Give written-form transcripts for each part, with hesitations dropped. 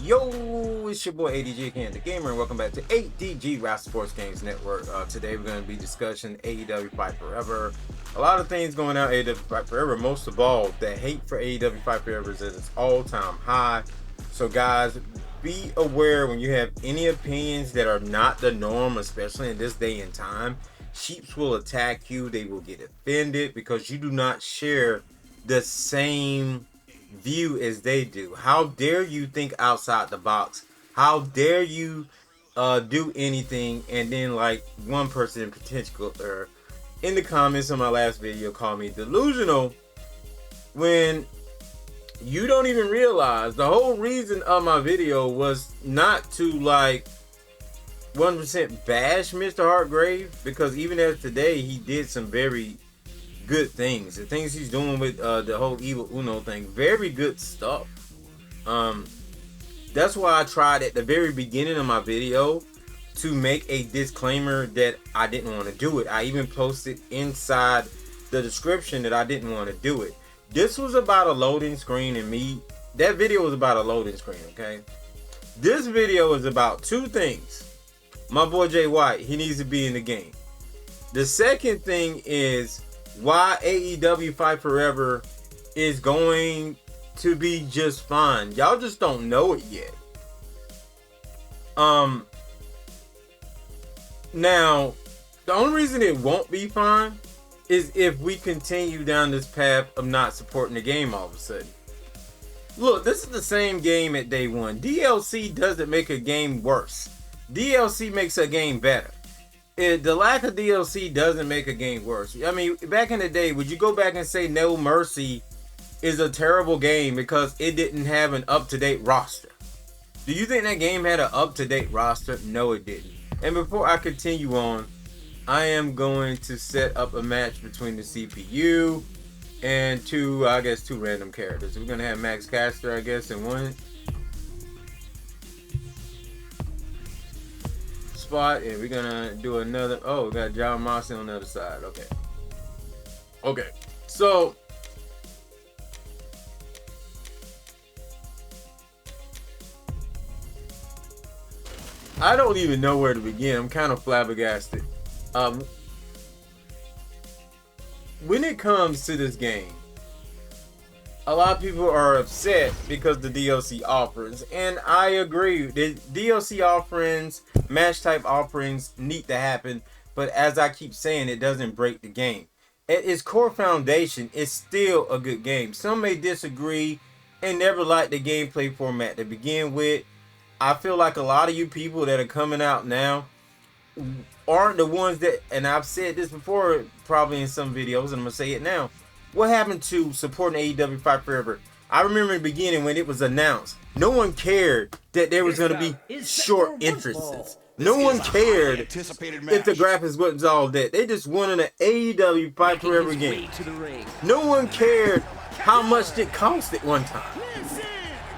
Yo, it's your boy ADG Can the Gamer, and welcome back to ADG Rap Sports Games Network. Today we're going to be discussing AEW Fight Forever. A lot of things going on AEW Fight Forever. Most of all, the hate for AEW Fight Forever is at its all-time high. So guys, be aware when you have any opinions that are not the norm, especially in this day and time. Sheeps will attack you. They will get offended because you do not share the same view as they do. How dare you think outside the box? How dare you do anything? And then like one person in particular in the comments on my last video called me delusional, when you don't even realize the whole reason of my video was not to like 100% bash Mr. Hartgrave, because even as today he did some very good things. The things he's doing with the whole Evil Uno thing, very good stuff. That's why I tried at the very beginning of my video to make a disclaimer that I didn't want to do it. I even posted inside the description that I didn't want to do it. This was about a loading screen and me. That video was about a loading screen, okay? This video is about two things. My boy Jay White, he needs to be in the game. The second thing is why AEW Fight Forever is going to be just fine. Y'all just don't know it yet. Now, the only reason it won't be fine is if we continue down this path of not supporting the game all of a sudden. Look, this is the same game at day one. DLC doesn't make a game worse. DLC makes a game better. The lack of DLC doesn't make a game worse. I mean, back in the day, would you go back and say No Mercy is a terrible game because it didn't have an up-to-date roster? Do you think that game had an up-to-date roster? No, it didn't. And before I continue on, I am going to set up a match between the CPU and two random characters. We're going to have Max Caster, I guess, in one spot, and we're gonna do another. Oh, we got John Mossy on the other side. Okay, so I don't even know where to begin. I'm kind of flabbergasted. When it comes to this game, a lot of people are upset because the DLC offerings, and I agree. The DLC offerings, match type offerings need to happen, but as I keep saying, it doesn't break the game. At its core foundation, it's still a good game. Some may disagree and never liked the gameplay format to begin with. I feel like a lot of you people that are coming out now aren't the ones that, and I've said this before probably in some videos, and I'm gonna say it now. What happened to supporting AEW Fight Forever? I remember in the beginning when it was announced, no one cared that there was going to be short entrances. No one cared if the graphics wasn't all that. They just wanted an AEW Fight Forever game. No one cared how much it cost at one time.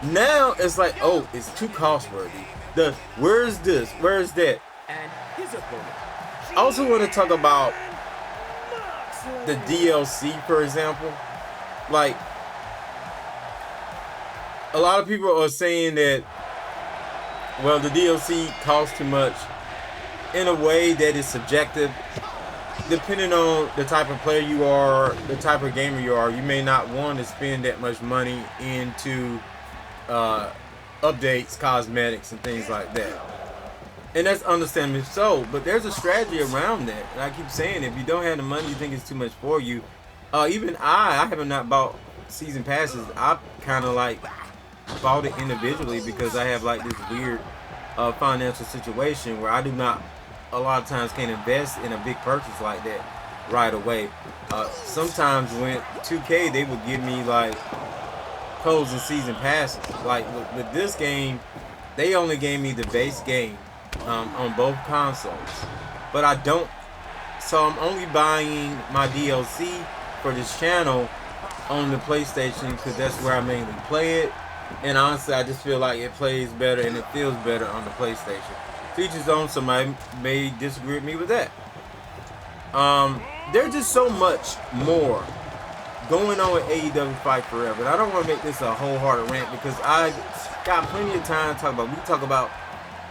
Now it's like, oh, it's too cost worthy. Where's this? Where's that? I also want to talk about the DLC, for example. Like, a lot of people are saying that, well, the DLC costs too much. In a way that is subjective. Depending on the type of player you are, the type of gamer you are, you may not want to spend that much money into updates, cosmetics, and things like that. And that's understandably so, but there's a strategy around that. And I keep saying, if you don't have the money, you think it's too much for you. Even I have not bought season passes. I've kind of like bought it individually because I have like this weird financial situation where I do not, a lot of times, can't invest in a big purchase like that right away. Sometimes when 2K, they would give me like closing season passes. Like with this game, they only gave me the base game on both consoles, but I don't, so I'm only buying my DLC for this channel on the PlayStation because that's where I mainly play it, and honestly I just feel like it plays better and it feels better on the PlayStation. Features on, somebody may disagree with me with that. There's just so much more going on with AEW Fight Forever. And I don't want to make this a wholehearted rant because I got plenty of time to talk about. We can talk about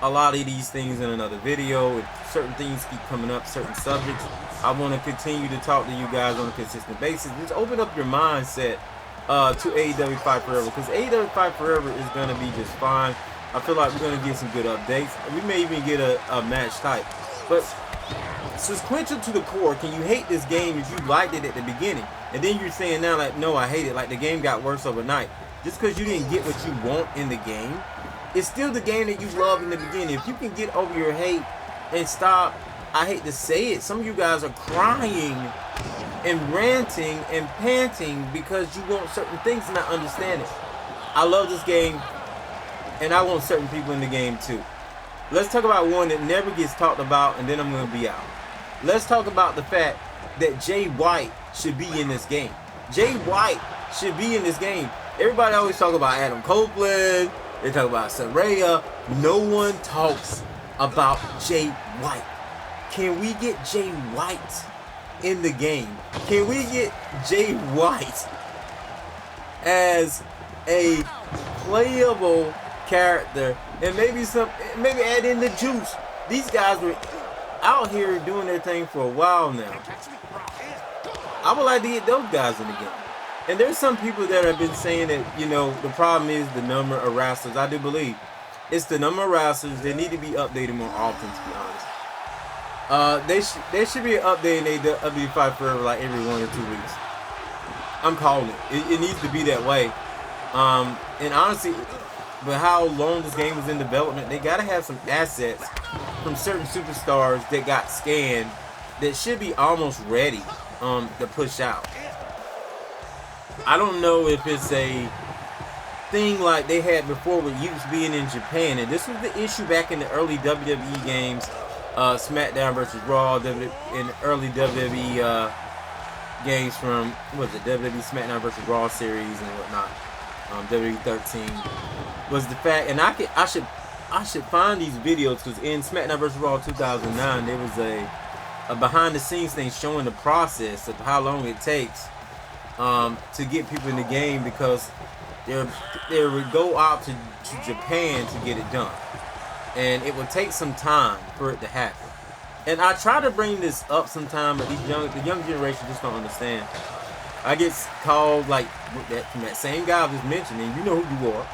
a lot of these things in another video. If certain things keep coming up, certain subjects, I want to continue to talk to you guys on a consistent basis. Just open up your mindset to AEW Fight Forever, because AEW Fight Forever is going to be just fine. I feel like we're going to get some good updates. We may even get a match type. But sequential to the core, can you hate this game if you liked it at the beginning? And then you're saying now, like, no, I hate it. Like, the game got worse overnight. Just because you didn't get what you want in the game, it's still the game that you love in the beginning. If you can get over your hate and stop, I hate to say it, some of you guys are crying and ranting and panting because you want certain things and not understand it. I love this game, and I want certain people in the game too. Let's talk about one that never gets talked about, and then I'm going to be out. Let's talk about the fact that Jay White should be in this game. Jay White should be in this game. Everybody always talk about Adam Copeland. They talk about Saraya. No one talks about Jay White. Can we get Jay White in the game? Can we get Jay White as a playable character, and maybe add in the juice? These guys were out here doing their thing for a while now. I would like to get those guys in the game. And there's some people that have been saying that, you know, the problem is the number of wrestlers. I do believe it's the number of wrestlers. They need to be updated more often, to be honest. There should be an update in AEW Fight Forever like every 1 or 2 weeks. I'm calling it. It needs to be that way. And honestly, but how long this game was in development, they gotta have some assets from certain superstars that got scanned that should be almost ready to push out. I don't know if it's a thing like they had before with Utes being in Japan, and this was the issue back in the early WWE games, SmackDown versus Raw, in early WWE games from WWE SmackDown versus Raw series and whatnot, WWE 13, was the fact, and I should find these videos, because in SmackDown vs. Raw 2009 there was a behind the scenes thing showing the process of how long it takes to get people in the game, because they would go out to Japan to get it done, and it would take some time for it to happen. And I try to bring this up sometime, but the young generation just don't understand. I get called like from that same guy I was mentioning, you know who you are,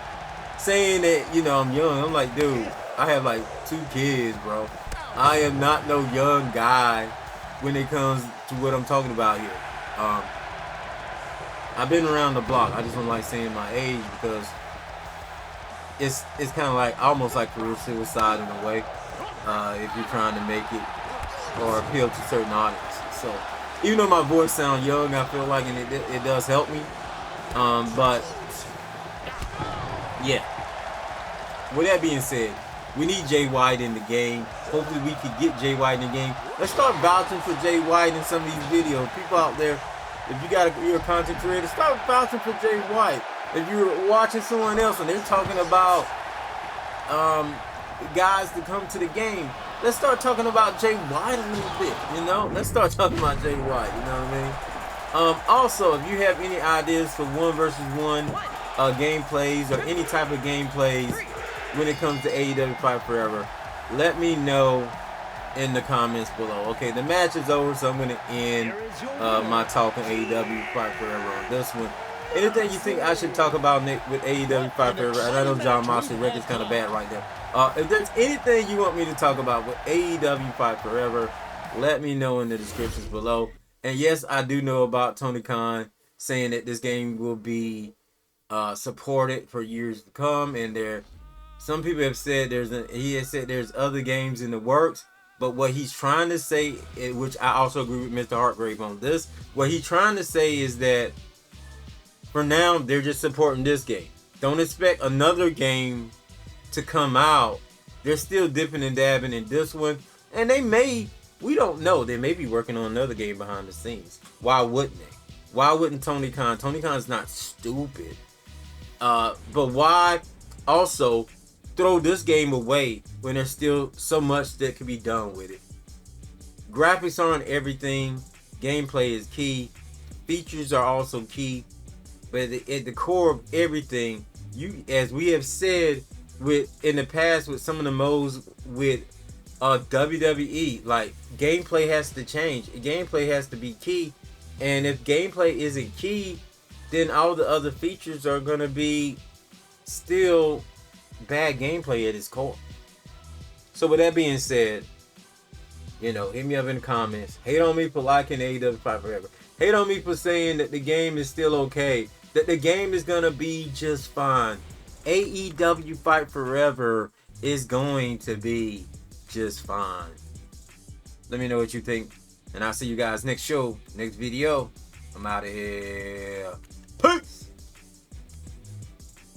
saying that, you know, I'm young. I'm like, dude, I have like 2 kids, bro. I am not no young guy when it comes to what I'm talking about here. I've been around the block. I just don't like saying my age, because it's kind of like almost like career suicide in a way, if you're trying to make it or appeal to certain audiences. So even though my voice sounds young, I feel like it does help me. But yeah. With that being said, we need Jay White in the game. Hopefully we can get Jay White in the game. Let's start vouching for Jay White in some of these videos. People out there, if you're a content creator, start vouching for Jay White. If you're watching someone else and they're talking about guys to come to the game, let's start talking about Jay White a little bit, you know? Let's start talking about Jay White, you know what I mean? Also, if you have any ideas for 1 versus 1 gameplays or any type of gameplays when it comes to AEW Fight Forever, let me know in the comments below. Okay, the match is over, so I'm going to end my talk on AEW Fight Forever on this one. Anything you think I should talk about with AEW Fight Forever, and I know John Moxley record's kind of bad right there. If there's anything you want me to talk about with AEW Fight Forever, let me know in the descriptions below. And yes, I do know about Tony Khan saying that this game will be supported for years to come, and some people have said he has said there's other games in the works. But what he's trying to say, which I also agree with Mr. Hartgrave on this, what he's trying to say is that for now they're just supporting this game. Don't expect another game to come out. They're still dipping and dabbing in this one, and we don't know, they may be working on another game behind the scenes. Why wouldn't they? Why wouldn't Tony Khan? Tony Khan's not stupid. But why also throw this game away when there's still so much that can be done with it? Graphics aren't everything. Gameplay is key. features are also key. But at the core of everything, as we have said in the past with some of the modes with WWE, like gameplay has to change. Gameplay has to be key, and if gameplay isn't key, then all the other features are gonna be still bad gameplay at its core. So with that being said, hit me up in the comments. Hate on me for liking AEW Fight Forever. Hate on me for saying that the game is still okay. That the game is gonna be just fine. AEW Fight Forever is going to be just fine. Let me know what you think. And I'll see you guys next show, next video. I'm out of here. Peace!